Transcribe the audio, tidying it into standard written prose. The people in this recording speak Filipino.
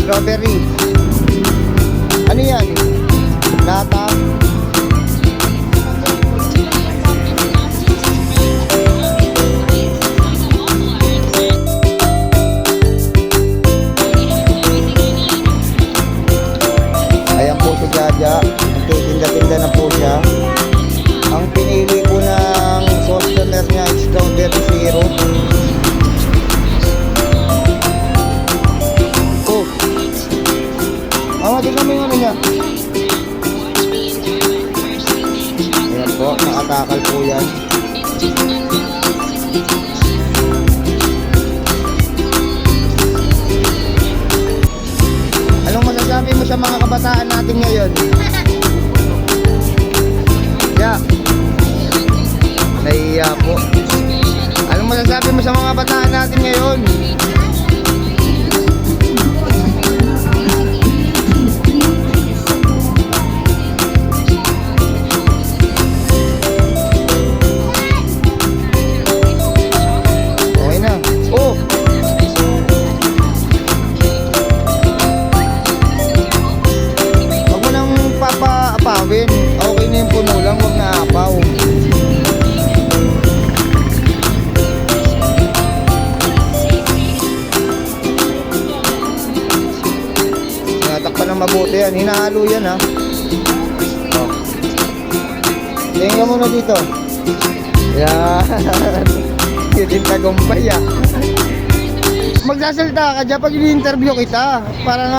strawberry. Ano yan? Lata. Ayan po si Jaja. Nagtitinda-tinda na po siya. Ang pinili po ng customer niya is strawberry syrup. Oh. Tingnan mo yung ano niya. Ayan po, nakatakal po yan. Anong masasabi mo sa mga kabataan natin ngayon? Yeah. Nahiya po. Anong masasabi mo sa mga kabataan natin ngayon? Okay na yung puno lang, huwag na apaw. Tinatakpan ng mabuti yan, hinahalo yan ha. Oh. Tingin ka muna dito. Yan. Yun yung tagumpay ah. Magsasalita ka dyan pag in-interview kita. Para